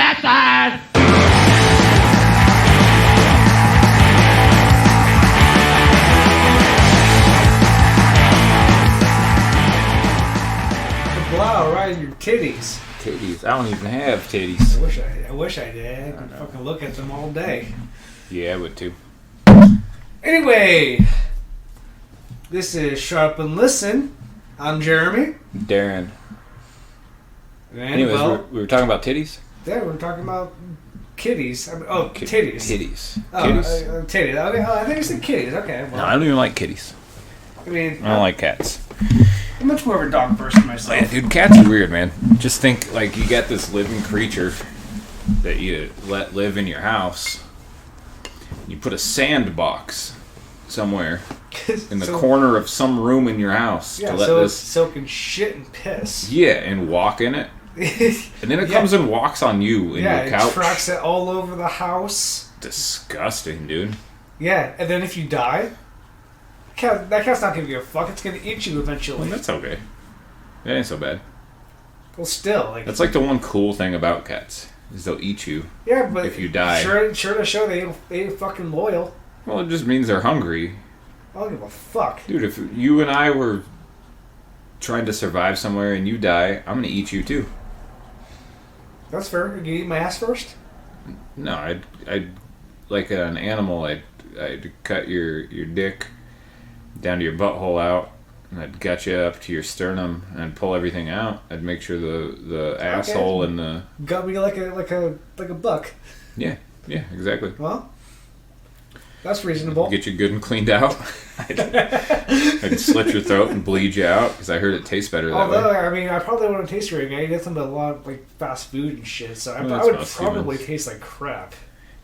bastard! Wow, right in your titties. Titties. I don't even have titties. I wish I did. I could fucking look at them all day. Yeah, I would too. Anyway, this is Sharp and Listen. I'm Jeremy. Darren. And Anyways, we were talking about titties? Yeah, we're talking about kitties. Titties. Titties. Oh, Kitties? titties. I think you said kitties. Okay. Well, No, I don't even like kitties. I mean, I don't like cats. I'm much more of a dog person myself. Man, dude, cats are weird, man. Just think, like, you got this living creature that you let live in your house. You put a sandbox somewhere in the corner of some room in your house yeah, to let so this... it's soaking shit and piss. Yeah, and walk in it. And then it comes and walks on you in your couch. Yeah, it tracks it all over the house. Disgusting, dude. Yeah, and then if you die, that cat's not gonna give a fuck. It's gonna eat you eventually. Well, that's okay. It ain't so bad. Well, still, like That's like the one cool thing about cats is they'll eat you. Yeah, but if you die, sure to show they ain't fucking loyal. Well, it just means they're hungry. I don't give a fuck, dude. If you and I were trying to survive somewhere and you die, I'm gonna eat you too. That's fair. You eat my ass first? No, I'd like an animal. I'd cut your dick down to your butthole out, and I'd gut you up to your sternum and pull everything out. I'd make sure the asshole and the gut me like a buck. Yeah, exactly. Well, that's reasonable. Get you good and cleaned out. I'd slit your throat and bleed you out because I heard it tastes better that way. Although, I mean, I probably wouldn't taste very good. I get them a lot of like fast food and shit, so I would probably taste like crap.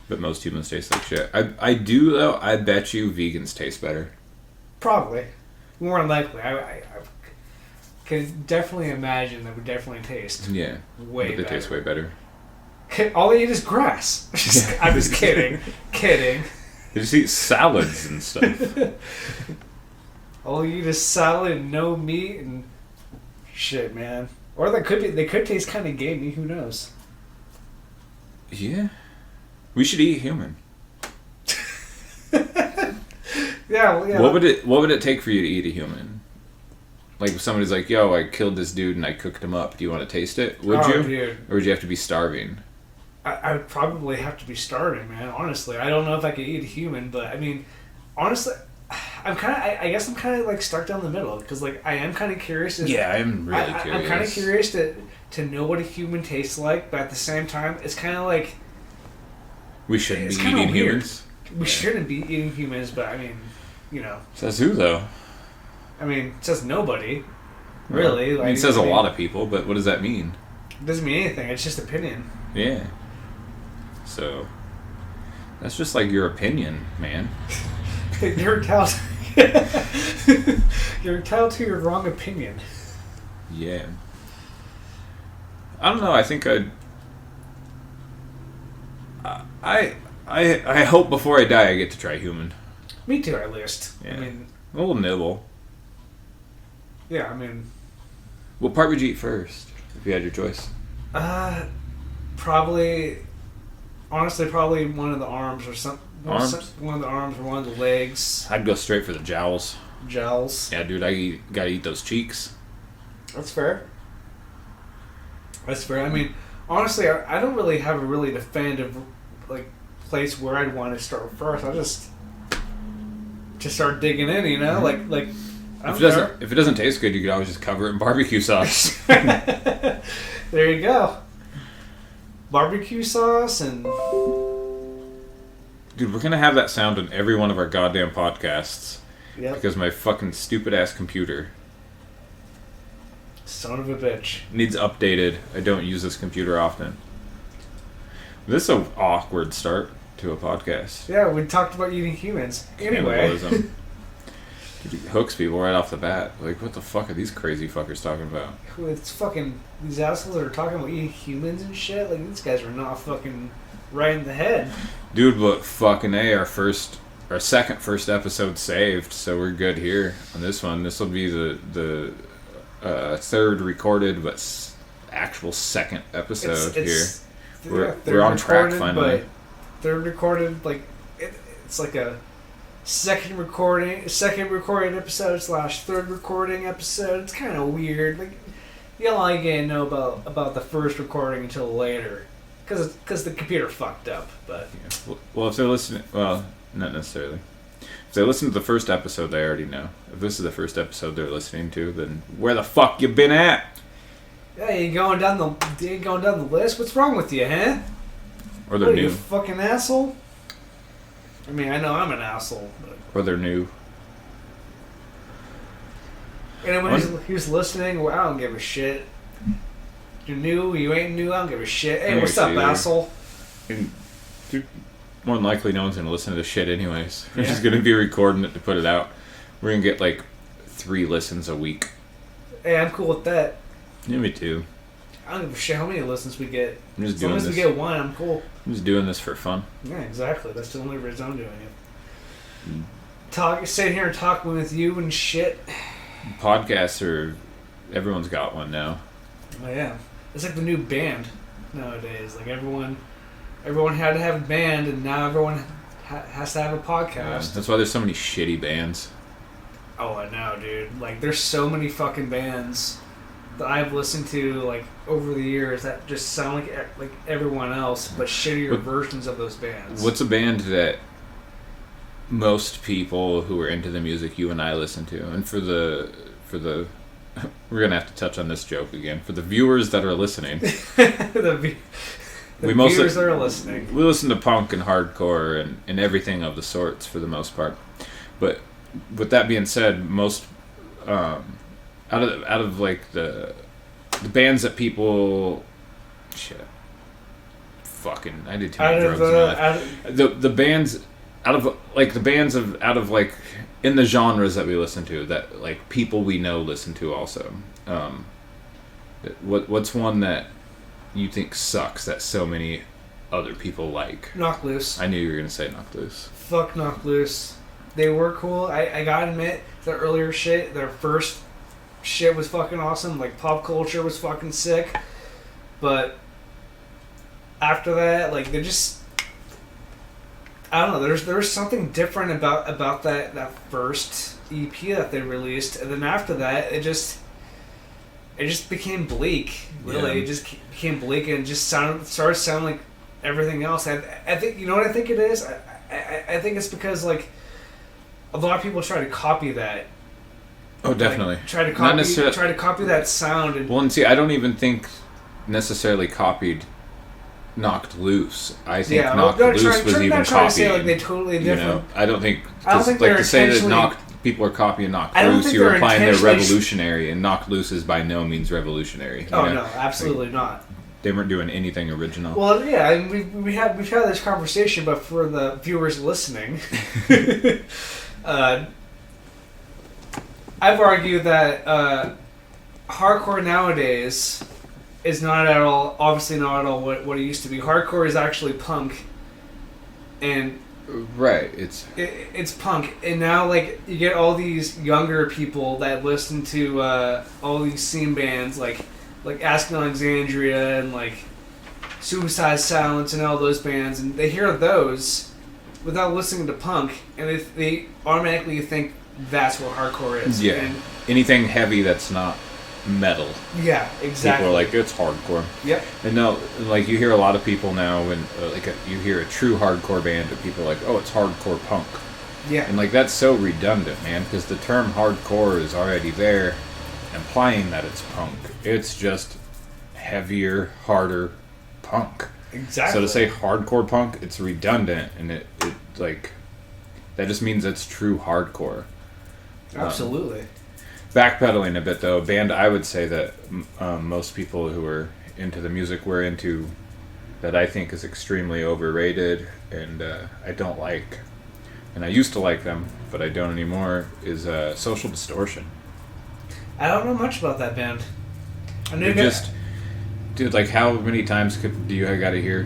But most humans taste like shit. I do though. I bet you vegans taste better. Probably, more than likely. I can definitely imagine that would definitely taste. Yeah, way they better. taste way better. All they eat is grass. I'm just kidding. Kidding. They just eat salads and stuff. All you eat is salad and no meat and shit, man. Or they could taste kind of gamey. Who knows? Yeah, we should eat human. Yeah. What would it take for you to eat a human? Like if somebody's like, "Yo, I killed this dude and I cooked him up. Do you want to taste it?" Would you? Dude. Or would you have to be starving? I would probably have to be starving, man. Honestly, I don't know if I could eat a human, but I mean, honestly, I guess I'm kind of like stuck down the middle because like I am kind of curious. Yeah, I'm really curious. I'm kind of curious to know what a human tastes like, but at the same time, it's kind of like we shouldn't be eating humans. We shouldn't be eating humans, but I mean, you know. Says who though? I mean, it says nobody. Really? Well, it says a lot of people, but what does that mean? It doesn't mean anything. It's just opinion. Yeah. So, that's just like your opinion, man. You're entitled. You're entitled to your wrong opinion. Yeah. I don't know. I think I hope before I die I get to try human. Me too, at least. Yeah. I mean, a little nibble. Yeah, I mean, what part would you eat first if you had your choice? Probably one of the arms or something. One of the arms or one of the legs. I'd go straight for the jowls. Jowls. Yeah, dude, gotta eat those cheeks. That's fair. I mean, honestly, I don't really have a really definitive like place where I'd want to start first. I just start digging in, you know, like. If it doesn't taste good, you could always just cover it in barbecue sauce. There you go. Barbecue sauce and... Dude, we're going to have that sound in every one of our goddamn podcasts. Yep. Because my fucking stupid-ass computer... Son of a bitch. Needs updated. I don't use this computer often. This is an awkward start to a podcast. Yeah, we talked about eating humans. Anyway. Dude, it hooks people right off the bat. Like, what the fuck are these crazy fuckers talking about? It's fucking... These assholes that are talking about eating humans and shit. Like, these guys are not fucking right in the head. Dude, but fucking A, our second episode saved, so we're good here on this one. This will be the third recorded, but actual second episode here. we're on track finally. But third recorded, like it's like a second recorded episode / third recording episode. It's kind of weird. Like you don't like to know about the first recording until later, because the computer fucked up. But yeah. Well, if they're listening, well, not necessarily. If they listen to the first episode, they already know. If this is the first episode they're listening to, then where the fuck you been at? Yeah, you going down the list? What's wrong with you, huh? Or they're new. You fucking asshole? I mean, I know I'm an asshole. But... Or they're new. Anyone who's listening, well, I don't give a shit. You're new, you ain't new, I don't give a shit. Hey, what's up, asshole? And more than likely, no one's going to listen to this shit anyways. We're just going to be recording it to put it out. We're going to get like 3 listens a week. Hey, I'm cool with that. Yeah, me too. I don't give a shit how many listens we get. I'm just as long as we get 1, I'm cool. I'm just doing this for fun. Yeah, exactly. That's the only reason I'm doing it. Sit here and talk with you and shit. Podcasts are... Everyone's got one now. Oh, yeah. It's like the new band nowadays. Like, everyone had to have a band, and now everyone has to have a podcast. Yeah, that's why there's so many shitty bands. Oh, I know, dude. Like, there's so many fucking bands that I've listened to, like, over the years that just sound like everyone else, but shittier versions of those bands. What's a band that most people who are into the music you and I listen to? And for the we're gonna have to touch on this joke again. For the viewers that are listening, the viewers that are listening, we listen to punk and hardcore and everything of the sorts for the most part. But with that being said, most out of like the bands that people I did too many drugs in my life. The bands out of like in the genres that we listen to, that like people we know listen to also. What's one that you think sucks that so many other people like? Knock Loose. I knew you were gonna say Knock Loose. Fuck Knock Loose. They were cool. I gotta admit, their earlier shit, their first shit was fucking awesome. Like, Pop Culture was fucking sick. But after that, like, they're just... I don't know. There was something different about that first EP that they released, and then after that, it just became bleak. Really, Yeah. It just became bleak and just started sounding like everything else. I think, you know what I think it is. I think it's because, like, a lot of people try to copy that. Oh, definitely. Like, try to copy that sound. And see, I don't even think necessarily copied Knocked Loose. I think Knocked Loose was even copied. To say, like, they totally different. You know, I don't think like to say that people are copying Knocked Loose, you're implying they're revolutionary, and Knocked Loose is by no means revolutionary. Oh, no, absolutely not. They weren't doing anything original. Well, yeah, and we've had this conversation, but for the viewers listening, I've argued that hardcore nowadays is obviously not at all what it used to be. Hardcore is actually punk, and right, it's punk, and now, like, you get all these younger people that listen to all these scene bands like Asking Alexandria and like Suicide Silence and all those bands, and they hear those without listening to punk, and they automatically think that's what hardcore is. Yeah, and anything heavy that's not metal. Yeah, exactly. People are like, it's hardcore. Yep. And no, like, you hear a lot of people now when you hear a true hardcore band, and people are like, oh, it's hardcore punk. Yeah. And like, that's so redundant, man, because the term hardcore is already there, implying that it's punk. It's just heavier, harder punk. Exactly. So to say hardcore punk, it's redundant, and it like, that just means it's true hardcore. Absolutely. Backpedaling a bit, though, a band I would say that most people who are into the music we're into, that I think is extremely overrated and I don't like, and I used to like them, but I don't anymore, is Social Distortion. I don't know much about that band. I knew dude, like, how many times do you gotta hear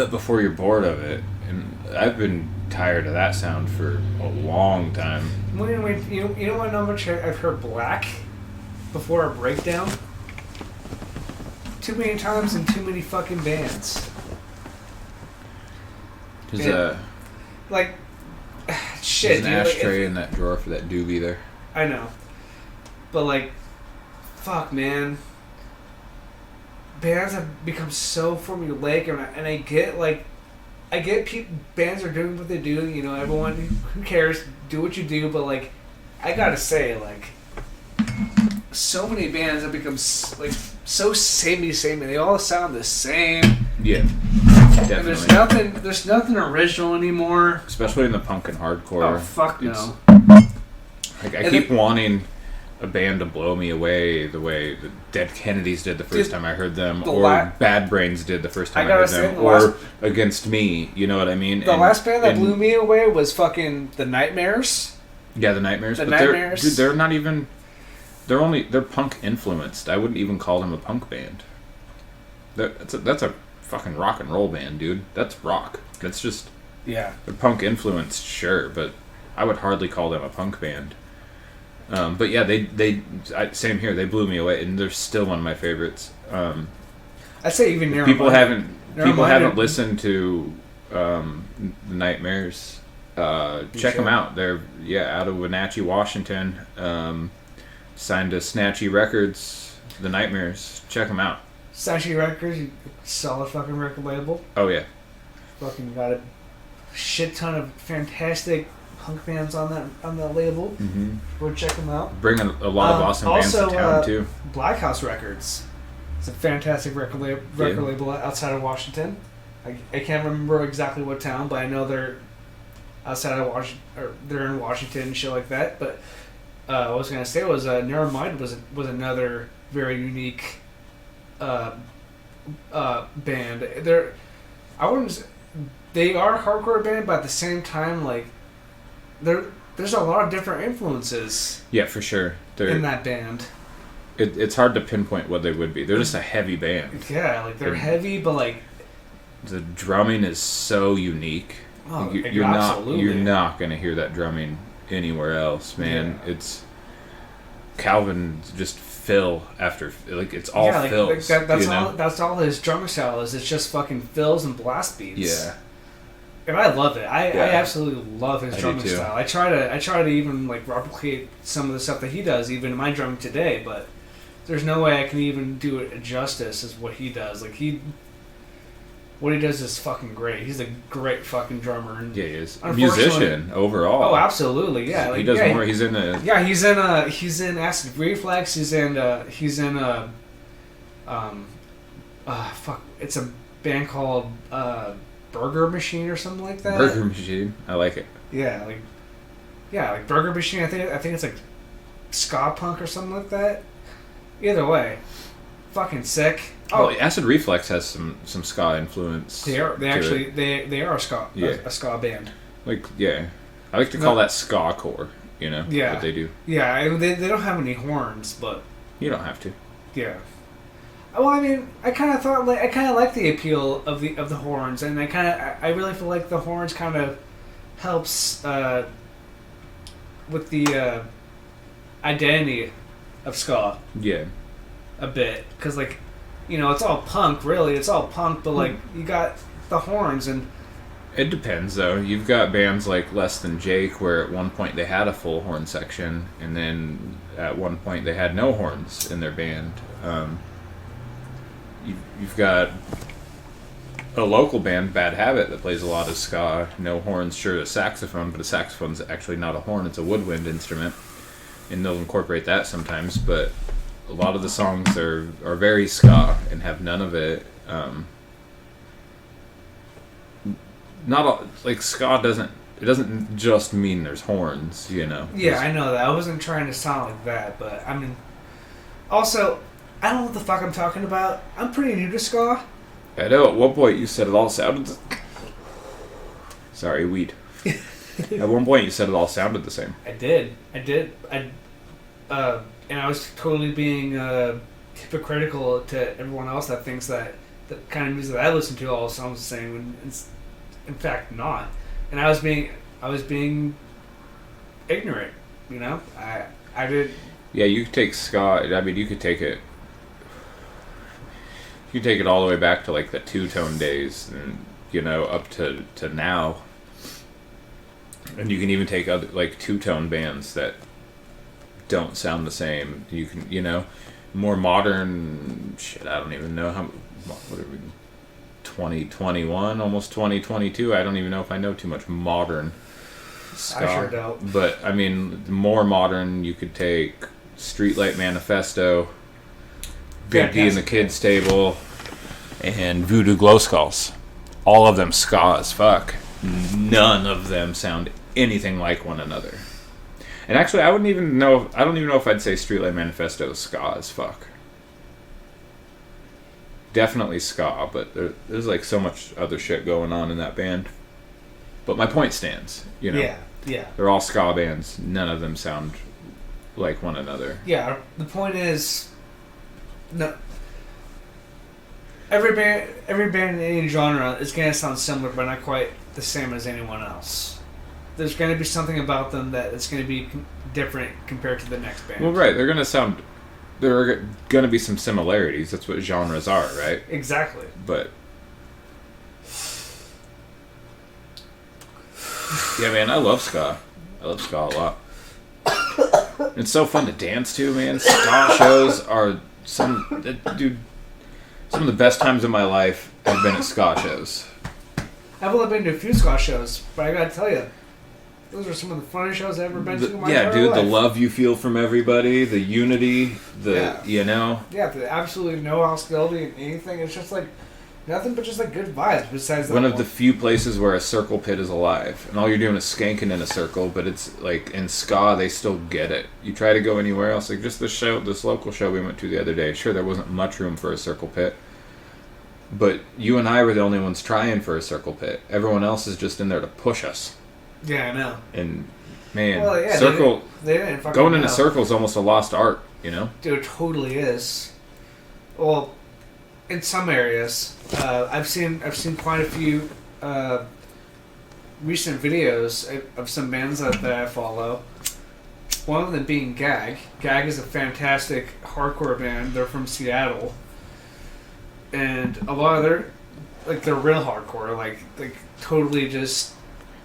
before you're bored of it? And I've been tired of that sound for a long time. Wait, you know how much I've heard Black before a breakdown? too many times in too many fucking bands. There's Like, shit, there's an ashtray in that drawer for that doobie there. I know. But, like, fuck, man. Bands have become so formulaic, and I get, like, bands are doing what they do, you know, everyone, who cares, do what you do, but, like, I gotta say, like, so many bands have become, like, so samey, and they all sound the same. Yeah. Definitely. And there's nothing original anymore. Especially in the punk and hardcore. Oh, fuck no. Like, I keep wanting a band to blow me away the way the Dead Kennedys did the first time I heard them, or Bad Brains did the first time I heard them, or Against Me, you know what I mean? The last band that blew me away was fucking The Nightmares. Yeah, The Nightmares. They're not even... They're punk influenced. I wouldn't even call them a punk band. That's a fucking rock and roll band, dude. That's rock. That's just... Yeah. They're punk influenced, sure, but I would hardly call them a punk band. But yeah, same here. They blew me away, and they're still one of my favorites. I'd say even Narrow people haven't listened to the Nightmares. Check them out. They're out of Wenatchee, Washington. Signed to Snatchy Records. The Nightmares. Check them out. Snatchy Records, solid fucking record label. Oh yeah. Fucking got a shit ton of fantastic punk bands on that label. Mm-hmm. Go check them out. Bring a lot of awesome bands to town too. Black House Records. It's a fantastic record label outside of Washington. I can't remember exactly what town, but I know they're outside of Washington, or they're in Washington and shit like that. But what I was gonna say was Narrow Mind was another very unique band. They are a hardcore band, but at the same time, like, there's a lot of different influences. Yeah, for sure. In that band. It's hard to pinpoint what they would be. They're just a heavy band. Yeah, like they're heavy, but like the drumming is so unique. Oh, you're not gonna hear that drumming anywhere else, man. Yeah. It's Calvin just fill after, like, it's all fills. That's all his drumming style is. It's just fucking fills and blast beats. Yeah. And I love it. I absolutely love his drumming style. I try to even like replicate some of the stuff that he does, even in my drumming today. But there's no way I can even do it justice as what he does. Like what he does is fucking great. He's a great fucking drummer. And yeah, he is a musician overall. Oh, absolutely. Yeah, he does more. He's in a. Yeah, he's in Acid Reflex. He's in fuck. It's a band called Burger Machine or something like that. Burger Machine. I like it. Yeah, like Burger Machine. I think it's like ska punk or something like that. Either way, fucking sick. Oh, Acid Reflex has some ska influence. They are a ska band. Like, yeah, I like to call that ska core. You know, yeah, what they do. Yeah, they don't have any horns, but you don't have to. Yeah. Well, I mean, I kind of like the appeal of the horns, and I really feel like the horns kind of helps with the identity of ska. Yeah. A bit, because like, you know, it's all punk. Really, it's all punk, but like you got the horns and. It depends, though. You've got bands like Less Than Jake, where at one point they had a full horn section, and then at one point they had no horns in their band. You've got a local band, Bad Habit, that plays a lot of ska. No horns, sure, a saxophone, but a saxophone's actually not a horn, it's a woodwind instrument. And they'll incorporate that sometimes, but a lot of the songs are very ska and have none of it. Not all, like, ska doesn't just mean there's horns, you know. Yeah, I know that. I wasn't trying to sound like that, but I mean, also, I don't know what the fuck I'm talking about. I'm pretty new to ska. I know, at one point you said it all sounded... Sorry, weed. At one point you said it all sounded the same. I did. And I was totally being hypocritical to everyone else that thinks that the kind of music that I listen to all sounds the same, when it's in fact not. And I was being ignorant, you know? I did... Yeah, you could take ska... I mean, you could take it... You take it all the way back to like the two-tone days, and up to now, and you can even take other like two-tone bands that don't sound the same. You can more modern shit. I don't even know what are we 2021, almost 2022. I don't even know if I know too much modern ska. I sure don't. But I mean, more modern. You could take Streetlight Manifesto, Big D and the Kids Table, and Voodoo Glow Skulls. All of them ska as fuck. None of them sound anything like one another. And actually, I don't even know if I'd say Streetlight Manifesto is ska as fuck. Definitely ska, but there's like so much other shit going on in that band. But my point stands, Yeah. They're all ska bands. None of them sound like one another. Yeah, the point is, no. Every band in any genre is going to sound similar, but not quite the same as anyone else. There's going to be something about them that it's going to be different compared to the next band. Well, right. There are going to be some similarities. That's what genres are, right? Exactly. But yeah, man, I love ska. I love ska a lot. It's so fun to dance to, man. Ska shows are some of the best times of my life have been at ska shows. I've only been to a few ska shows, but I gotta tell you, those are some of the funniest shows I've ever been to in my entire life. The love you feel from everybody, the unity, Yeah, the absolutely no hostility in anything. It's just like nothing but just like good vibes. Besides one of the few places where a circle pit is alive, and all you're doing is skanking in a circle. But it's like in ska, they still get it. You try to go anywhere else, like just this local show we went to the other day. Sure, there wasn't much room for a circle pit, but you and I were the only ones trying for a circle pit. Everyone else is just in there to push us. Yeah, I know. And man, they didn't fucking going know. in a circle is almost a lost art, Dude, it totally is. Well, in some areas, I've seen quite a few recent videos of some bands that I follow. One of them being Gag. Gag is a fantastic hardcore band. They're from Seattle, and a lot of they're real hardcore, like totally just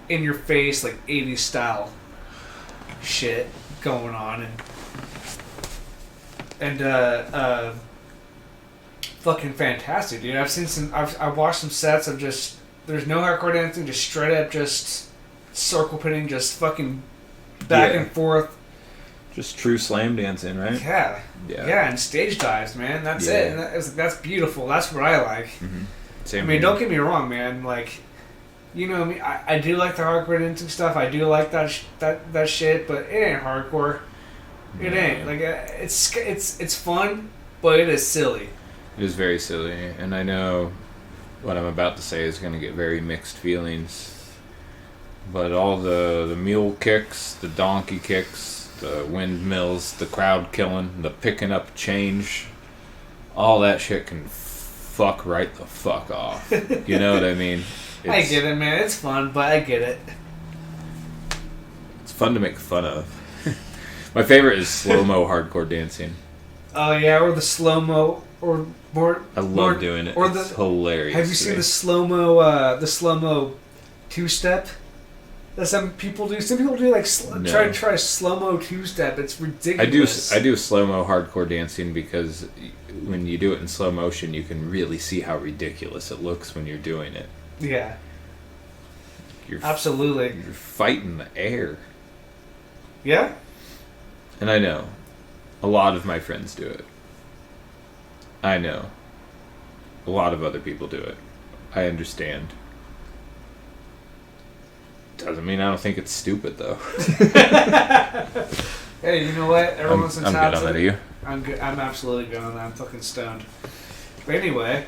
in your face, like 80s style shit going on, and fucking fantastic, dude. I've watched some sets of just, there's no hardcore dancing, just straight up just circle pitting, just fucking back and forth. Just true slam dancing, right? Yeah, and stage dives, man. That's it. And that's beautiful. That's what I like. Mm-hmm. Same. I mean, don't get me wrong, man. Like, me. I do like the hardcore dancing stuff. I do like that shit, but it ain't hardcore. It ain't. Like, it's fun, but it is silly. It is very silly, and I know what I'm about to say is going to get very mixed feelings. But all the mule kicks, the donkey kicks, the windmills, the crowd killing, the picking up change, all that shit can fuck right the fuck off. You know what I mean? I get it, man. It's fun, but I get it. It's fun to make fun of. My favorite is slow-mo hardcore dancing. Oh, yeah, or the slow-mo, or more... I love doing it. It's hilarious. Have you seen the slow-mo two-step that some people do? Some people do, like, try a slow-mo two-step. It's ridiculous. I do slow-mo hardcore dancing because when you do it in slow motion, you can really see how ridiculous it looks when you're doing it. Yeah. Absolutely. You're fighting the air. Yeah? And I know a lot of my friends do it. I know a lot of other people do it. I understand. Doesn't mean I don't think it's stupid, though. Hey, you know what? Everyone's I'm good on that. Are you? I'm good. I'm absolutely good on that. I'm fucking stoned. But anyway,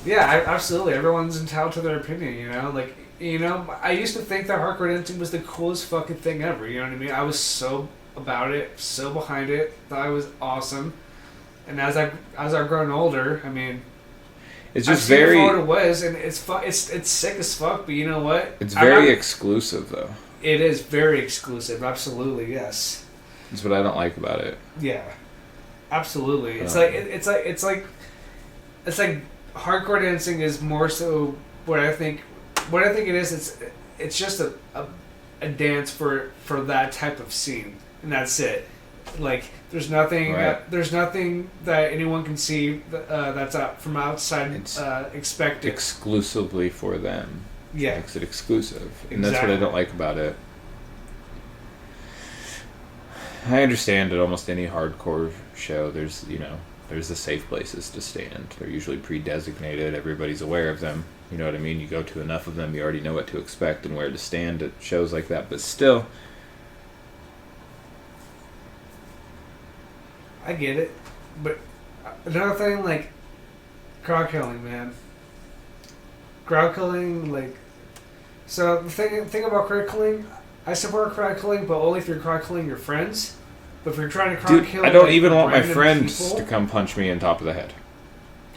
yeah, absolutely. Everyone's entitled to their opinion. Like, I used to think that hardcore dancing was the coolest fucking thing ever. You know what I mean? I was so about it, so behind it. Thought it was awesome. And as I've grown older, I mean, it's just I've seen what it was, and it's sick as fuck. But you know what? It's very exclusive, though. It is very exclusive. Absolutely, yes. That's what I don't like about it. Yeah, absolutely. It's like it's like hardcore dancing is more so what I think. What I think it is, it's just a dance for that type of scene, and that's it. Like there's nothing that anyone can see that's out from outside expected. Exclusively for them. Yeah, Makes it exclusive, and exactly. that's what I don't like about it. I understand at almost any hardcore show, there's the safe places to stand. They're usually pre-designated. Everybody's aware of them. You know what I mean? You go to enough of them, you already know what to expect and where to stand at shows like that. But still, I get it. But another thing, like crowd killing, man. Crowd killing, like. So the thing about crowd killing, I support crowd killing, but only if you're crowd killing your friends. But if you're trying to crowd kill, I don't like, even want my random friends people, to come punch me on top of the head.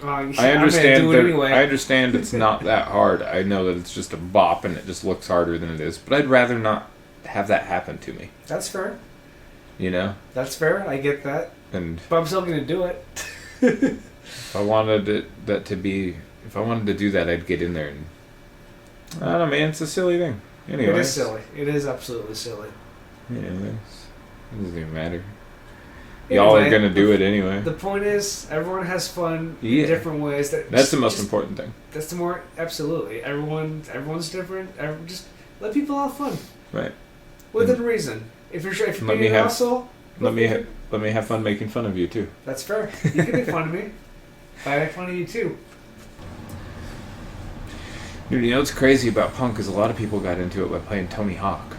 I understand do it anyway. I understand it's not that hard. I know that it's just a bop and it just looks harder than it is. But I'd rather not have that happen to me. That's fair. You know? That's fair. I get that. And but I'm still going to do it. if I wanted if I wanted to do that, I'd get in there and I don't know, man. It's a silly thing. Anyways. It is silly. It is absolutely silly. Anyways, it doesn't even matter. Y'all are gonna do it anyway. The point is, everyone has fun in different ways. That's the most important thing. That's the more absolutely. Everyone's different. Just let people have fun. Right. Within reason. If you're being an asshole, let me have fun making fun of you too. That's fair. You can make fun of me. I make fun of you too. Dude, you know what's crazy about punk is a lot of people got into it by playing Tony Hawk.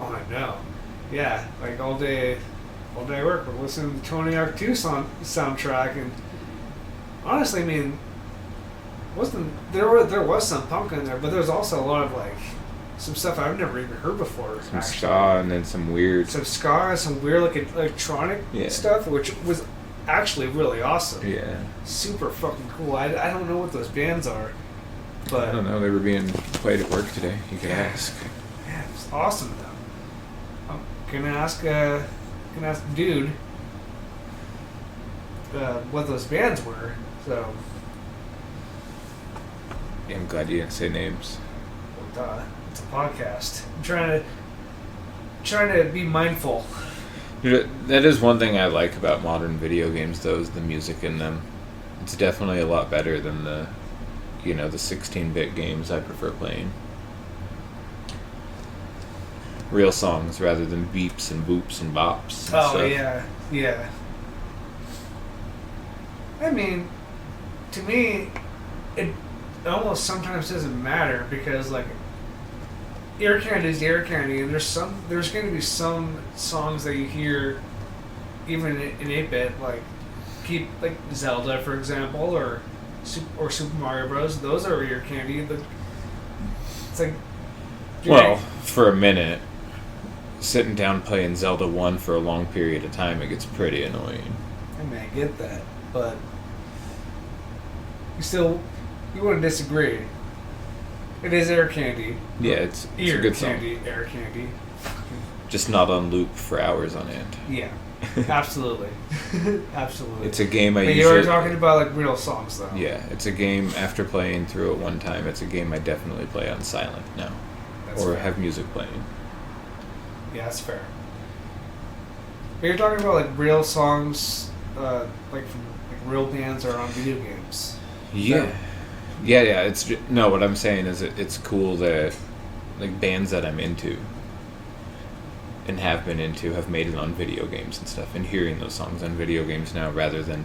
Oh, I know. Yeah, like all day work, we're listening to the Tony Hawk 2 soundtrack, and honestly, I mean, there was some punk in there, but there was also a lot of like some stuff I've never even heard before. Some ska and then some weird like electronic stuff, which was actually really awesome. Yeah, super fucking cool. I don't know what those bands are, but I don't know. They were being played at work today. You could ask. Yeah, it was awesome though. I'm gonna ask dude what those bands were. So yeah, I'm glad you didn't say names. Well, it's a podcast. I'm trying to be mindful. Dude, that is one thing I like about modern video games, though, is the music in them. It's definitely a lot better than the 16-bit games I prefer playing. Real songs rather than beeps and boops and bops. And stuff. Yeah. I mean, to me, it almost sometimes doesn't matter because like ear candy is ear candy, and there's going to be some songs that you hear even in 8-bit, like Zelda, for example, or Super Mario Bros. Those are ear candy. It's like for a minute, sitting down playing Zelda 1 for a long period of time, it gets pretty annoying. I mean, I get that, but you wouldn't disagree. It is air candy. Yeah, it's a good song. Air candy. Just not on loop for hours on end. Yeah, absolutely. Absolutely. It's a game you were talking about like real songs, though. Yeah, it's a game, after playing through it one time, it's a game I definitely play on silent now. That's fair. Have music playing. Yeah, that's fair. But you're talking about like real songs, like from real bands or on video games. Yeah. Yeah. What I'm saying is it's cool that like bands that I'm into and have been into have made it on video games and stuff, and hearing those songs on video games now rather than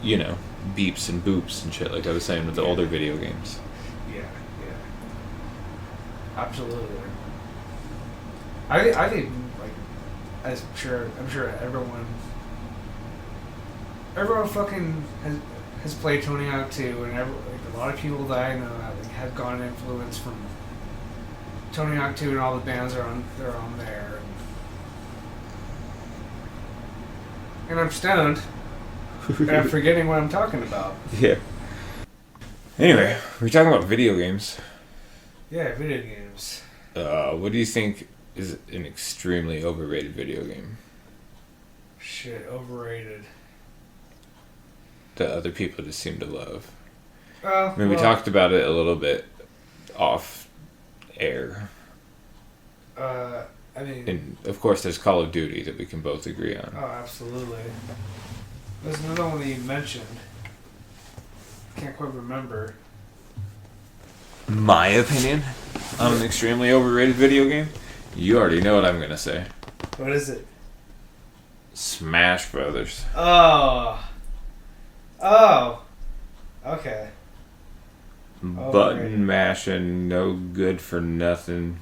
beeps and boops and shit like I was saying with the older video games. Yeah. Absolutely. I think like I'm sure everyone fucking has played Tony Hawk 2, and a lot of people that I know have gotten influence from Tony Hawk 2, and all the bands they're on there. And I'm stoned, and I'm forgetting what I'm talking about. Yeah. Anyway, we're talking about video games. Yeah, video games. What do you think is an extremely overrated video game? Shit, overrated. that other people just seem to love. I mean, we talked about it a little bit off air. And of course, there's Call of Duty that we can both agree on. Oh, absolutely. There's another one that you mentioned. Can't quite remember. My opinion on an extremely overrated video game? You already know what I'm gonna say. What is it? Smash Brothers. Oh. Okay. Button mashing, no good for nothing.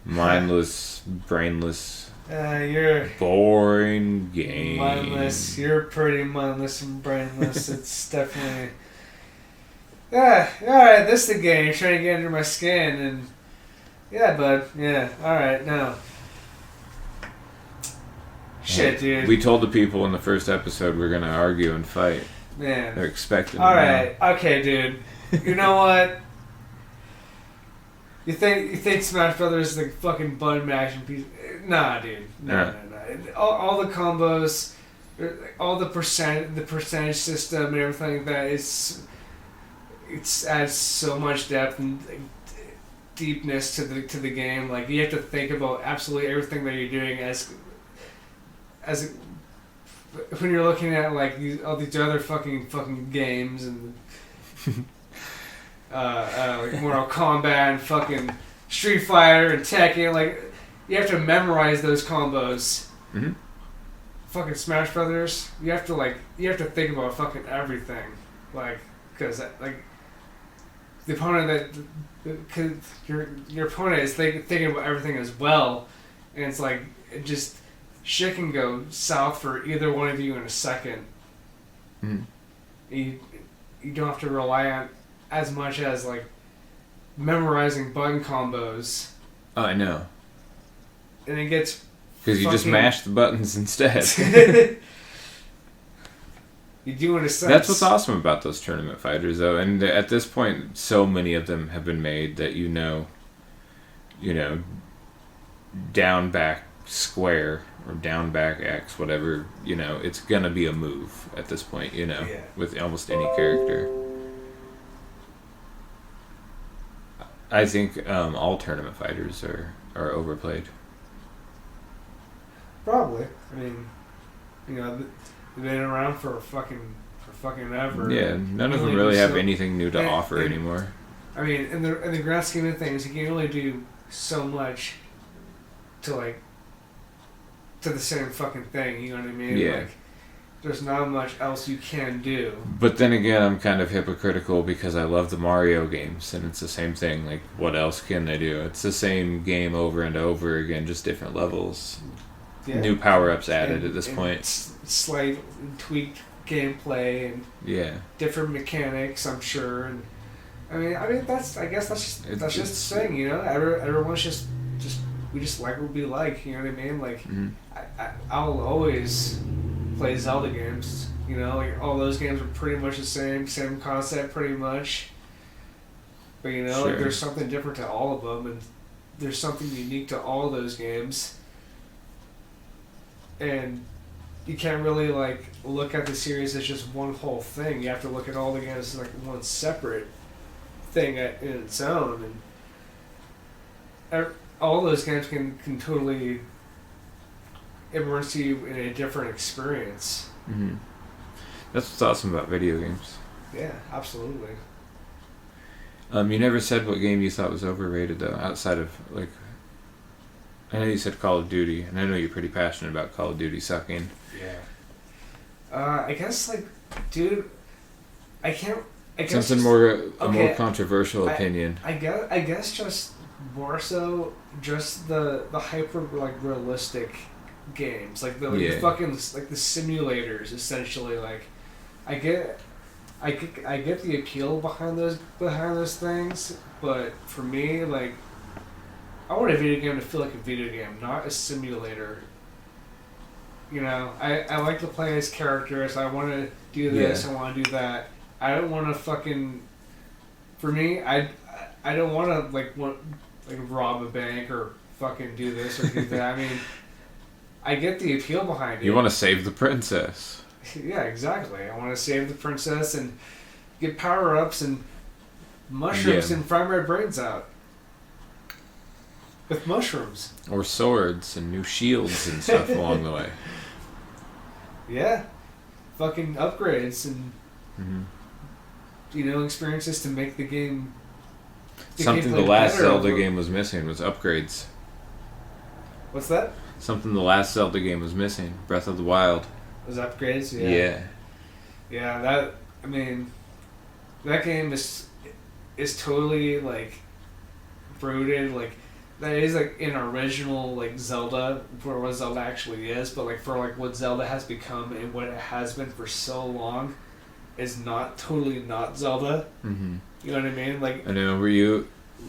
Mindless, brainless, you're boring game. mindless. You're pretty mindless and brainless. It's definitely. Yeah, alright, this is the game. You're trying to get under my skin, and. Yeah, bud. Yeah, alright, no. Shit, dude. We told the people in the first episode we're gonna argue and fight. Man. They're expecting it. Alright, okay, dude. You know what? You think Smash Brothers is the fucking button mashing piece? Nah, dude. No. All the combos, all the percentage system and everything like that, it adds so much depth and deepness to the game. Like, you have to think about absolutely everything that you're doing as when you're looking at like all these other fucking games and. Like Mortal Kombat and fucking Street Fighter and Tekken, like, you have to memorize those combos. Mm-hmm. Fucking Smash Brothers, you have to think about fucking everything, like, because like the opponent cause your opponent is thinking about everything as well, and it's like shit can go south for either one of you in a second. Mm-hmm. You don't have to rely on as much as like memorizing button combos. Oh, I know. And it gets because you just mash the buttons instead. You do in a sense. That's what's awesome about those tournament fighters, though. And at this point, so many of them have been made that you know, down back square or down back X, whatever. It's gonna be a move at this point. With almost any character. I think all tournament fighters are overplayed. Probably. I mean, they've been around for fucking ever. Yeah, none of them really have anything new to offer anymore. I mean, in the grand scheme of things, you can only do so much to the same fucking thing. You know what I mean? Yeah. Like, there's not much else you can do. But then again, I'm kind of hypocritical because I love the Mario games, and it's the same thing. Like, what else can they do? It's the same game over and over again, just different levels. Yeah. New power-ups added at this point. Slight tweaked gameplay and different mechanics, I'm sure. And I mean that's just the thing, Everyone's just we just like what we like, you know what I mean? Like, mm-hmm. I'll always play Zelda games, like all those games are pretty much the same concept pretty much. But sure. Like, there's something different to all of them, and there's something unique to all those games. And you can't really look at the series as just one whole thing. You have to look at all the games as one separate thing in its own, and all those games can totally immerse you in a different experience. Mm-hmm. That's what's awesome about video games. Yeah, absolutely. You never said what game you thought was overrated, though, outside of, I know you said Call of Duty, and I know you're pretty passionate about Call of Duty sucking. Yeah. I guess, dude, I can't... I guess something just, a more controversial opinion. I guess just more so just the hyper, realistic games. The fucking, the simulators, essentially. I get the appeal behind those things, but for me, I want a video game to feel like a video game, not a simulator. I like to play as characters. I want to do this. I want to do that. I don't want to fucking. For me, I don't want to rob a bank or fucking do this or do that. I mean, I get the appeal behind it. You want to save the princess. Yeah, exactly. I want to save the princess and get power ups and mushrooms Yeah. and fry my brains out with mushrooms. Or swords and new shields and stuff along the way. Yeah, fucking upgrades and Hmm. experiences to make the game. Something the gameplay last better Zelda over- game was missing was upgrades. What's that? Something the last Zelda game was missing. Breath of the Wild. Was upgrades? Yeah. Yeah. Yeah, that. I mean, that game is totally like rooted like that is like an original like Zelda for what Zelda actually is, but like for like what Zelda has become and what it has been for so long is not totally not Zelda. Hmm. You know what I mean? Like I know.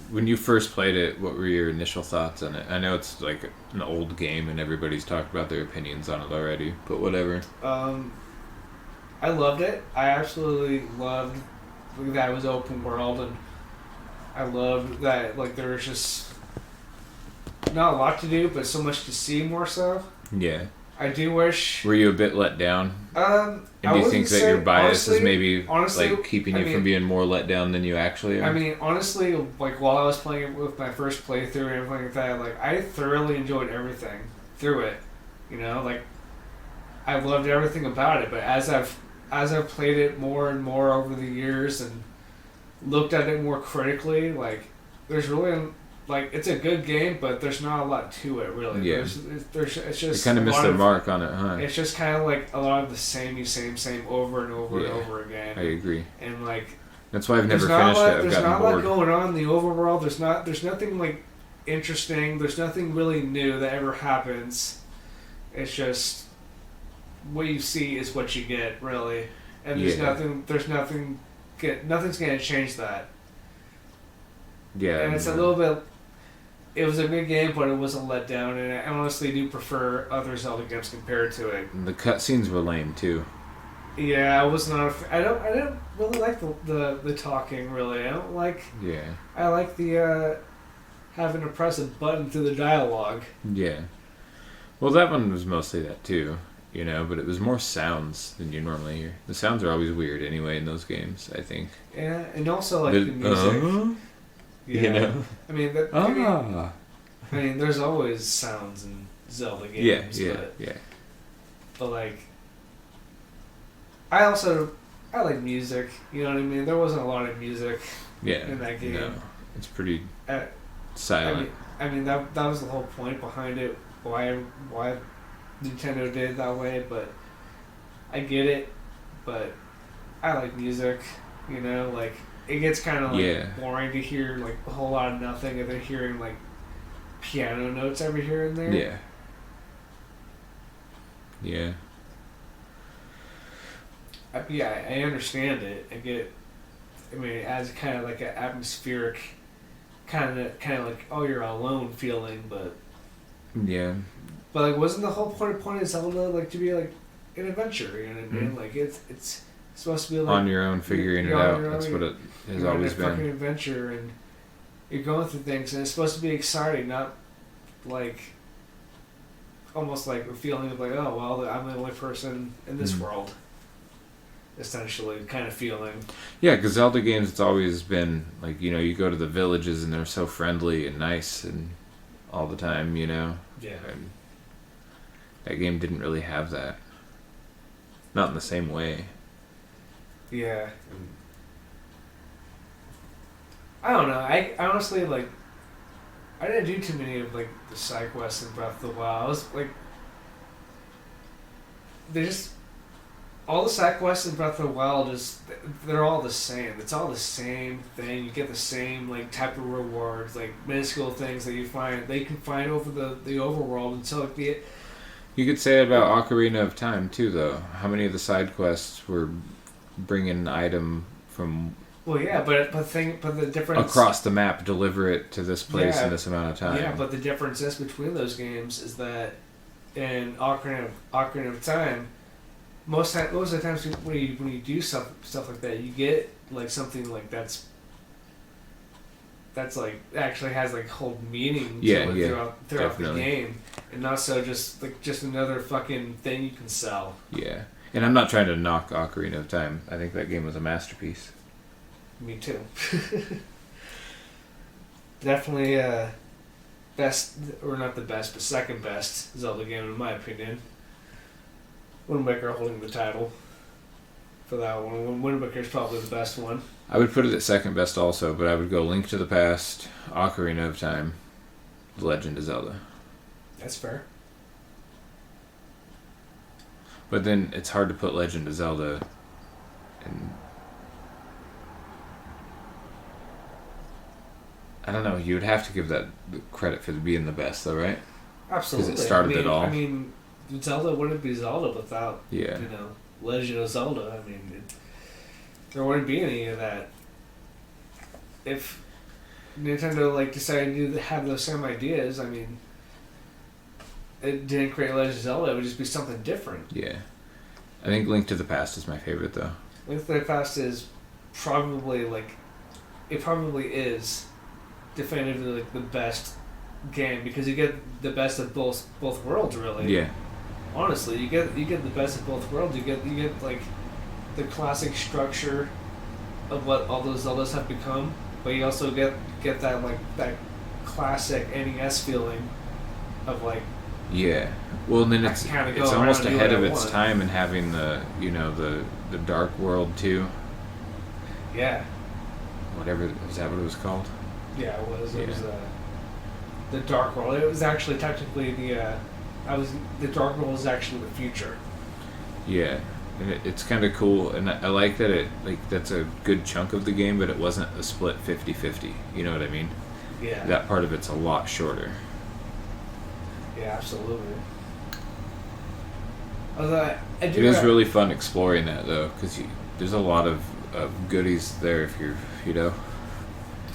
When you first played it, what were your initial thoughts on it? I know it's like an old game and everybody's talked about their opinions on it already, but whatever. I loved it. I absolutely loved that it was open world, and I loved that like there was just not a lot to do, but so much to see more so. Yeah. I do wish. Were you a bit let down? And And do you think that your bias is maybe honestly, like keeping you I mean- from being more let down than you actually are? I mean, honestly, like while I was playing it with my first playthrough and everything like that, like I thoroughly enjoyed everything through it. Like I loved everything about it. But as I've played it more and more over the years and looked at it more critically, like there's really like it's a good game, but there's not a lot to it really. Yeah. There's it's you just kind of a missed lot their of- mark on it, huh? It's just kind of like a lot of the same over and over Yeah. and over again. I agree. And like That's why I've never there's not a finished lot, it. I've there's gotten not a lot bored. going on in the overworld. There's nothing like interesting. There's nothing really new that ever happens. It's just what you see is what you get, really. And there's Yeah. nothing's gonna change that. Yeah. And it's a little bit. It was a good game, but it wasn't let down, and I honestly do prefer other Zelda games compared to it. The cutscenes were lame too. Yeah, I was not. I don't really like the talking. Really, I don't like. Yeah. I like the having to press a button through the dialogue. Yeah. Well, that one was mostly that too, but it was more sounds than you normally hear. The sounds are always weird anyway in those games, I think. Yeah, and also like the music. Yeah. I mean, I mean, there's always sounds in Zelda games. Yeah. But like, I like music. You know what I mean? There wasn't a lot of music Yeah. in that game. No, it's pretty I silent. mean that was the whole point behind it. Why Nintendo did it that way, but I get it. But I like music. Like it gets kind of like boring to hear like a whole lot of nothing, and then hearing like piano notes every here and there. Yeah. Yeah. I understand it. I get. I mean, it adds kind of like an atmospheric, kind of like you're alone feeling, but Yeah. like wasn't the whole point of Zelda like to be like an adventure? You know what I mean? Mhm. Like it's supposed to be like On your own, figuring it you're on out. your That's own, what it has you're on always a fucking been. adventure, and you're going through things, and it's supposed to be exciting, not like almost like a feeling of like, oh well, I'm the only person in this Mhm. world. Essentially, kind of feeling. Yeah, because Zelda games, it's always been like, you go to the villages and they're so friendly and nice and all the time, Yeah. And that game didn't really have that. Not in the same way. Yeah. I don't know. I honestly like. I didn't do too many of like the side quests in Breath of the Wild. I was like, they just all the side quests in Breath of the Wild they're all the same. It's all the same thing. You get the same like type of rewards, like minuscule things that you can find over the overworld until like the. You could say about Ocarina of Time too, though. How many of the side quests were bringing an item from Well, yeah, but the difference across the map, deliver it to this place Yeah. in this amount of time? Yeah, but the difference is between those games is that in Ocarina of Time, most of the times when you do stuff like that, you get like something like that's like actually has like whole meaning to it throughout the definitely. game, and not so just another fucking thing you can sell. Yeah. And I'm not trying to knock Ocarina of Time. I think that game was a masterpiece. Me too. Definitely best, or not the best, but second best Zelda game in my opinion. Wind Waker holding the title for that one. Wind Waker is probably the best one. I would put it at second best also, but I would go Link to the Past, Ocarina of Time, The Legend of Zelda. That's fair. But then it's hard to put Legend of Zelda in... I don't know, you would have to give that credit for being the best though, right? Absolutely. Because it started it all. I mean, Zelda wouldn't be Zelda without, Yeah. Legend of Zelda. I mean, there wouldn't be any of that. If Nintendo, decided to have those same ideas, I mean, it didn't create Legend of Zelda, it would just be something different. Yeah. I think Link to the Past is my favorite though. Link to the Past is probably, it probably is definitively the best game because you get the best of both worlds, really. Yeah. Honestly, you get the best of both worlds. You get the classic structure of what all those Zeldas have become, but you also get that that classic NES feeling of Yeah. Well, then it's almost ahead of its time in having the the Dark World too. Yeah. Whatever, is that what it was called? Yeah, it was. Yeah. It was the Dark World. It was actually technically the Dark World was actually the future. Yeah, and it's kind of cool, and I like that that's a good chunk of the game, but it wasn't a split 50-50. You know what I mean? Yeah. That part of it's a lot shorter. Yeah, absolutely. Although It is really fun exploring that though, because there's a lot of goodies there if you're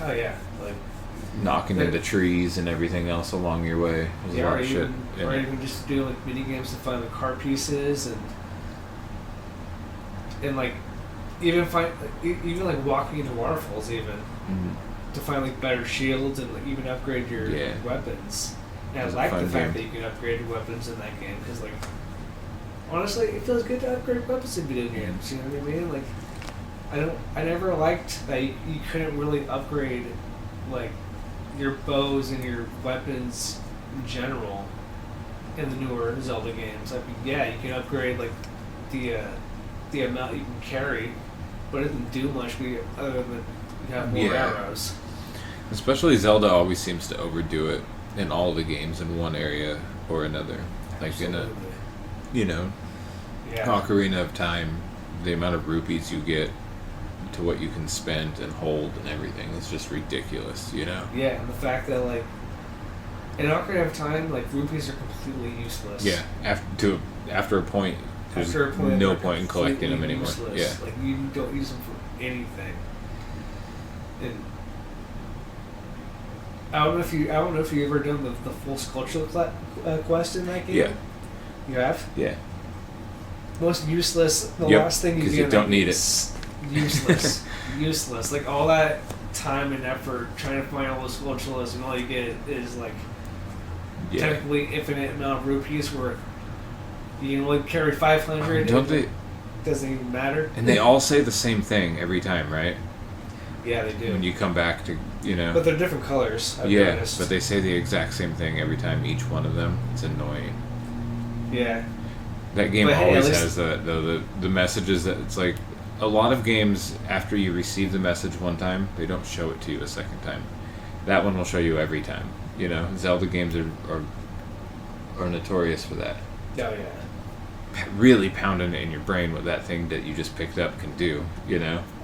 Oh yeah, knocking into trees and everything else along your way. There's a lot of shit. Or even just do mini games to find the car pieces and even find even walking into waterfalls to find better shields and even upgrade your weapons. And I like the fact that you can upgrade your weapons in that game because honestly, it feels good to upgrade weapons in video games. You know what I mean? I never liked that you couldn't really upgrade your bows and your weapons in general in the newer Zelda games. I mean, yeah, you can upgrade the amount you can carry, but it doesn't do much other than you have more arrows. Especially Zelda always seems to overdo it in all the games in one area or another. Absolutely. In a Ocarina of Time, the amount of rupees you get to what you can spend and hold and everything is just ridiculous, Yeah, and the fact that in Ocarina of Time, rupees are completely useless. Yeah, after a point, there's no point in collecting them anymore. Useless. Yeah, you don't use them for anything. And I don't know if you ever done the full sculpture quest in that game. Yeah. You have? Yeah. Most useless. The last thing you don't need it. Useless. Useless. All that time and effort trying to find all those sculptures, and all you get is technically infinite amount of rupees where you can only carry 500. Don't they? Doesn't even matter. And they all say the same thing every time, right? Yeah, they do. When you come back to But they're different colors. I've noticed. But they say the exact same thing every time. Each one of them. It's annoying. Yeah. That game always has that though. The messages that it's a lot of games, after you receive the message one time, they don't show it to you a second time. That one will show you every time. Zelda games are notorious for that. Oh yeah. Really pounding it in your brain what that thing that you just picked up can do.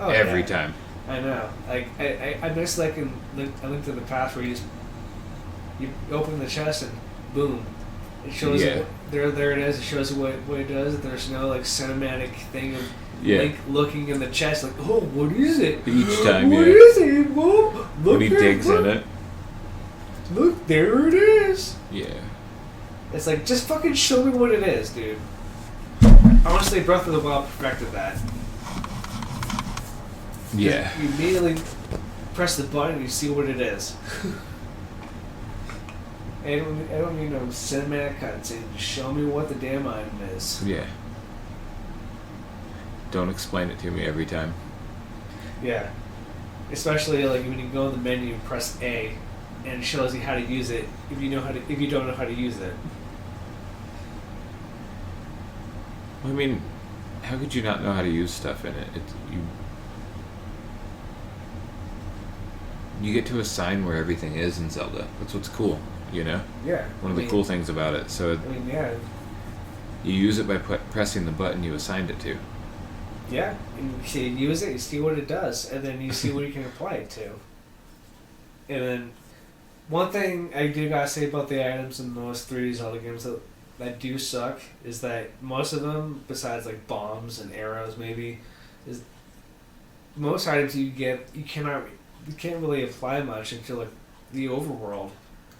Every time. I know. I miss in Link to the Past where you open the chest and boom, it shows you there it is. It shows you what it does. There's no cinematic thing of Link looking in the chest oh, what is it? Each time, What is it? Whoa, look, when he digs in it. Look, there it is. Yeah. It's just fucking show me what it is, dude. Honestly, Breath of the Wild perfected that. Yeah. You immediately press the button and you see what it is. I don't need no cinematic cutscene. Just show me what the damn item is. Yeah. don't explain it to me every time. Yeah. Especially like when you go in the menu and press A, and it shows you how to use it. If you don't know how to use it. I mean, how could you not know how to use stuff in it? You get to assign where everything is in Zelda. That's what's cool, you know? Yeah. One of the cool things about it. So yeah. you use it by pressing the button you assigned it to. Yeah, and you use it, you see what it does, and then you see what you can apply it to. And then, one thing I do gotta say about the items in most 3D Zelda games that do suck is that most of them, besides like bombs and arrows maybe, is most items you get, you can't really apply much until like the overworld.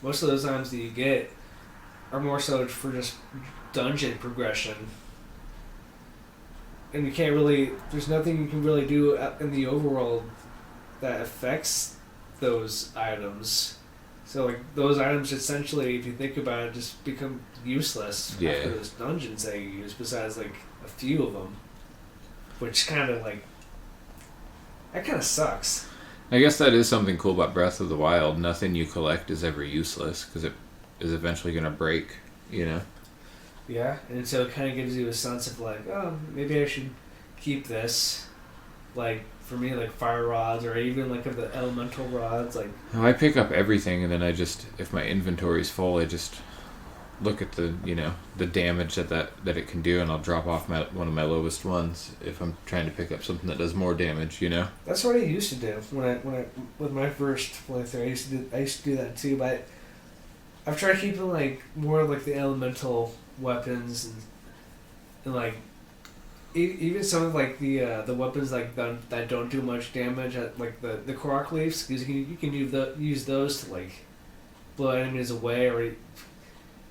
Most of those items that you get are more so for just dungeon progression. And you can't really, there's nothing you can really do in the overworld that affects those items. So like those items essentially, if you think about it, just become useless after those dungeons that you use, besides like a few of them. Which kind of like, that kind of sucks. I guess that is something cool about Breath of the Wild. Nothing you collect is ever useless, because it is eventually going to break, you know? Yeah, and so it kind of gives you a sense of like, oh, maybe I should keep this. Like, for me, like fire rods, or even like of the elemental rods, like... I pick up everything, and then I just, if my inventory's full, I just look at the, you know, the damage that it can do, and I'll drop off one of my lowest ones if I'm trying to pick up something that does more damage, you know? That's what I used to do with my first playthrough. I used to do that too, but I've tried keeping like more of like the elemental weapons and like even some of like the weapons like that don't do much damage, like the Korok leaves, because you can use those to like blow enemies away, or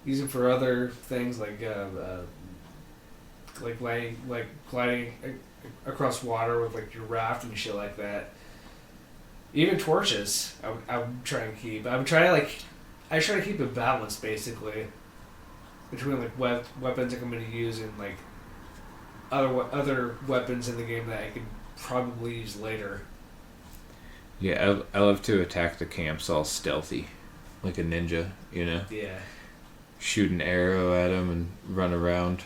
use them for other things like gliding across water with like your raft and shit like that. Even torches, I would try and keep. I try to keep it balanced basically between like weapons I'm going to use and like other weapons in the game that I could probably use later. Yeah, I love to attack the camps all stealthy, like a ninja, you know? Yeah. Shoot an arrow at them and run around.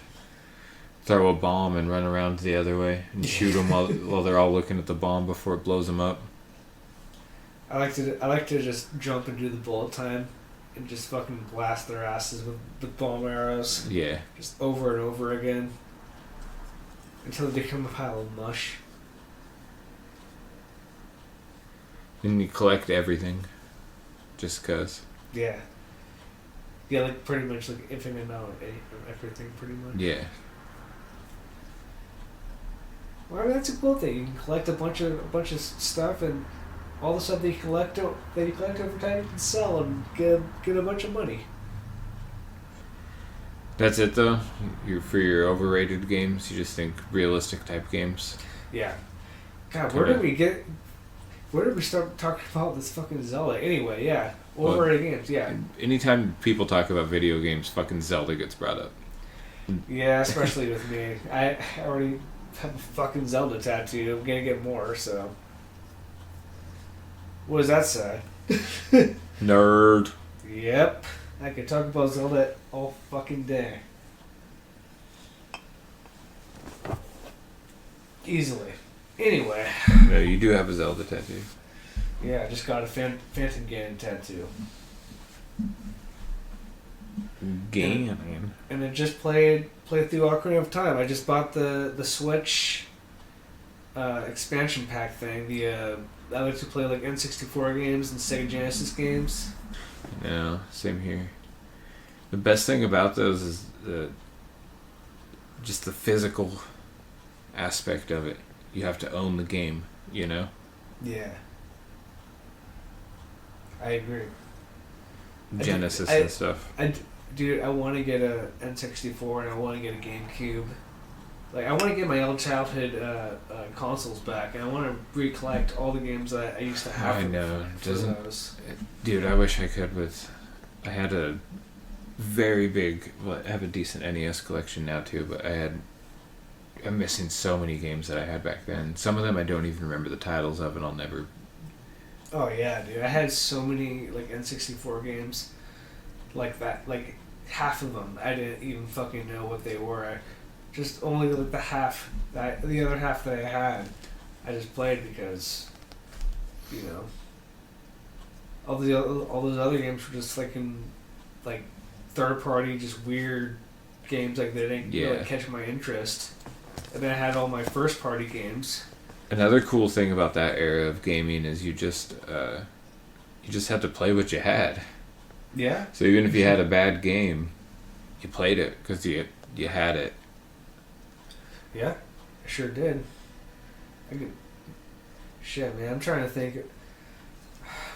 Throw a bomb and run around the other way and shoot them while they're all looking at the bomb before it blows them up. I like to just jump and do the bullet time and just fucking blast their asses with bomb arrows. Yeah. Just over and over again until they become a pile of mush. And you collect everything, just 'cause. Yeah. Yeah, like pretty much like infinite amount of everything, pretty much. Yeah. Well, I mean, that's a cool thing. You can collect a bunch of stuff, and all the stuff that you collect over time, you can sell and get a bunch of money. That's it though. For your overrated games, you just think realistic type games. Yeah. God, where did we start talking about this fucking Zelda? Anyway, yeah. Overrated games, yeah. Anytime people talk about video games, fucking Zelda gets brought up. Yeah, especially with me. I already have a fucking Zelda tattoo. I'm gonna get more, so. What does that say? Nerd. Yep. I could talk about Zelda all fucking day. Easily. Anyway. No, you do have a Zelda tattoo. Yeah, I just got a Phantom Ganon tattoo. Ganon. And it just played through Ocarina of Time. I just bought the Switch expansion pack thing. I like to play like N64 games and Sega Genesis games. Yeah, same here. The best thing about those is just the physical aspect of it. You have to own the game, you know? Yeah. I agree. Genesis and stuff. Dude, I want to get a N64 and I want to get a GameCube. Like, I want to get my old childhood consoles back, and I want to recollect all the games that I used to have. I know. Dude, I wish I could I had a very big, I have a decent NES collection now too, but I I'm missing so many games that I had back then. Some of them I don't even remember the titles of, and I'll never. Oh yeah, dude. I had so many like N64 games like that. Like half of them, I didn't even fucking know what they were. I just only like the other half that I had, I just played because, you know, all those other games were just like third party, just weird games. Like they didn't really catch my interest. And then I had all my first party games. Another cool thing about that era of gaming is you just had to play what you had. Yeah. So even if you had a bad game, you played it because you had it. Yeah, I sure did. Shit, man, I'm trying to think.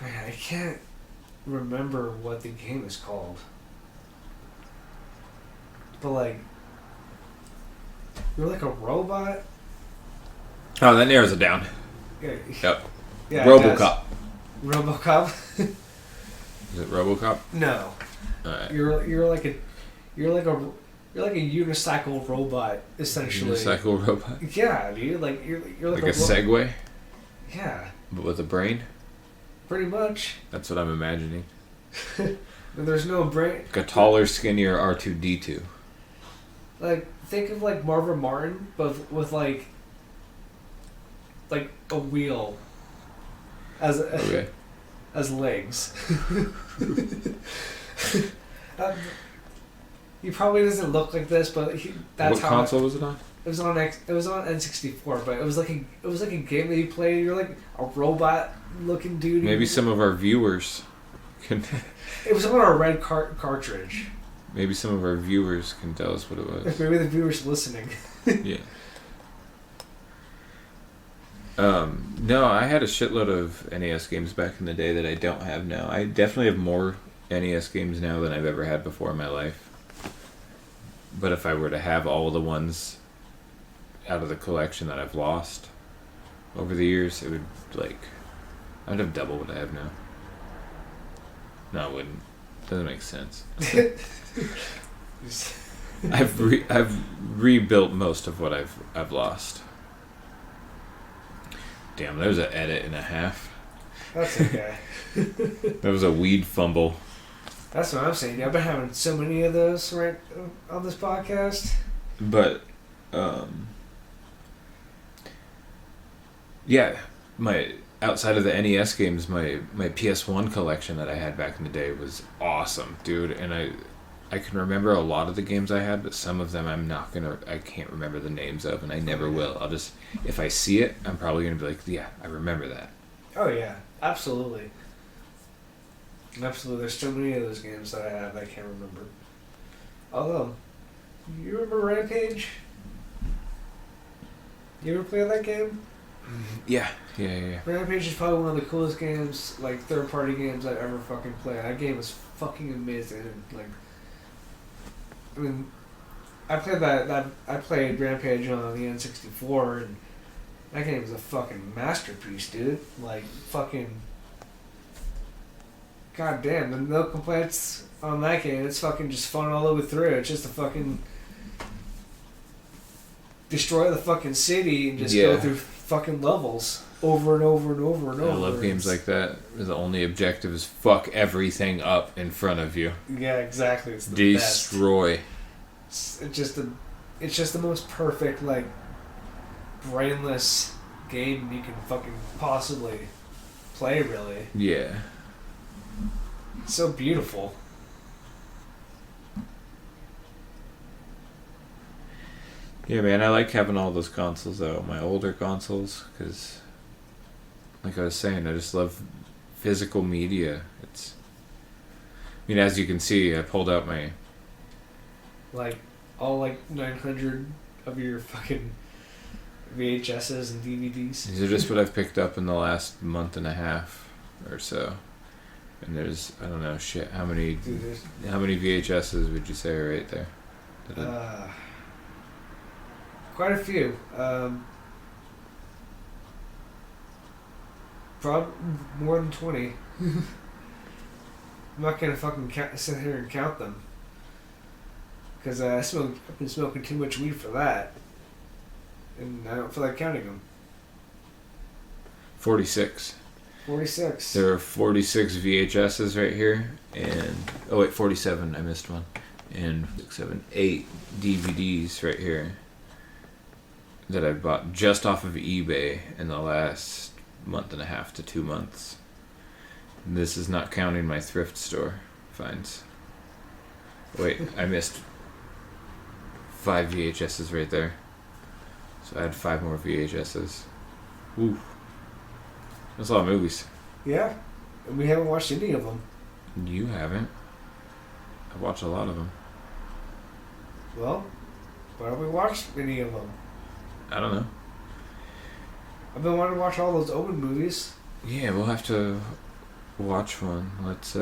Man, I can't remember what the game is called. But like, you're like a robot. Oh, that narrows it down. Yeah. Yep. Yeah. RoboCop. RoboCop. Is it RoboCop? No. Alright. You're like a unicycle robot essentially. Unicycle robot. Yeah, dude. Like you're like a Segway. Yeah. But with a brain. Pretty much. That's what I'm imagining. There's no brain. Like a taller, skinnier R2D2. Like think of like Marvin Martin, but with like a wheel as legs. He probably doesn't look like this, but that's what console was it on? It was on N64, but it was like a game that you played. You're like a robot looking dude. Maybe some of our viewers can. It was on a red cartridge. Maybe some of our viewers can tell us what it was. Maybe the viewers listening. Yeah. No, I had a shitload of NES games back in the day that I don't have now. I definitely have more NES games now than I've ever had before in my life. But if I were to have all the ones out of the collection that I've lost over the years, it would I'd have double what I have now. No, it wouldn't. Doesn't make sense. I've rebuilt most of what I've lost. Damn, there's an edit and a half. That's okay. That was a weed fumble. That's what I'm saying. Dude. I've been having so many of those right on this podcast. But, yeah, outside of the NES games, my PS1 collection that I had back in the day was awesome, dude. And I can remember a lot of the games I had, but some of them I can't remember the names of, and I never will. I'll just, if I see it, I'm probably gonna be like, yeah, I remember that. Oh yeah, absolutely. Absolutely, there's so many of those games that I have I can't remember. Although, you remember Rampage? You ever play that game? Yeah. Rampage is probably one of the coolest games, like third-party games I've ever fucking played. That game was fucking amazing. Like, I mean, I played Rampage on the N64, and that game was a fucking masterpiece, dude. Like, fucking. God damn, and no complaints on that game. It's fucking just fun all the way through. It's just a fucking destroy the fucking city and just go through fucking levels over and over and over and over. I love games like that. The only objective is fuck everything up in front of you. Yeah, exactly. It's the destroy. Best. It's just the most perfect, like, brainless game you can fucking possibly play, really. Yeah. It's so beautiful. Yeah, man, I like having all those consoles, though. My older consoles, because, like I was saying, I just love physical media. It's, I mean, as you can see, I pulled out my... Like, all, like, 900 of your fucking VHSs and DVDs. These are just what I've picked up in the last month and a half or so. And there's, I don't know, shit, how many VHSs would you say are right there? Quite a few. Probably more than 20. I'm not gonna fucking sit here and count them. Because I've been smoking too much weed for that. and I don't feel like counting them. 46. 46. There are 46 VHSs right here, and 47. I missed one, and 6, 7, 8 DVDs right here that I bought just off of eBay in the last month and a half to 2 months. This is not counting my thrift store finds. Wait, I missed 5 VHSs right there. So I had 5 more VHSs. Ooh. That's a lot of movies. Yeah. And we haven't watched any of them. You haven't. I've watched a lot of them. Well, why don't we watch any of them? I don't know. I've been wanting to watch all those Omen movies. Yeah, we'll have to watch one. Let's, I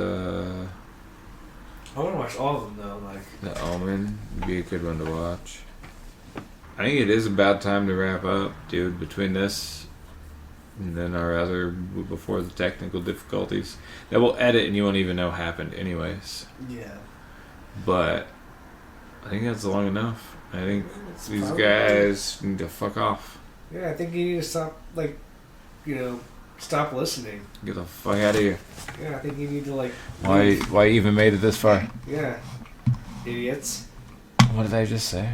want to watch all of them, though. Like The Omen would be a good one to watch. I think it is about time to wrap up, dude, between this and then our other, before the technical difficulties. That we'll edit and you won't even know happened anyways. Yeah. But I think that's long enough. I think It's these probably- guys need to fuck off. Yeah, I think you need to stop, stop listening. Get the fuck out of here. Yeah, I think you need to, Why you even made it this far? Yeah. Idiots. What did I just say?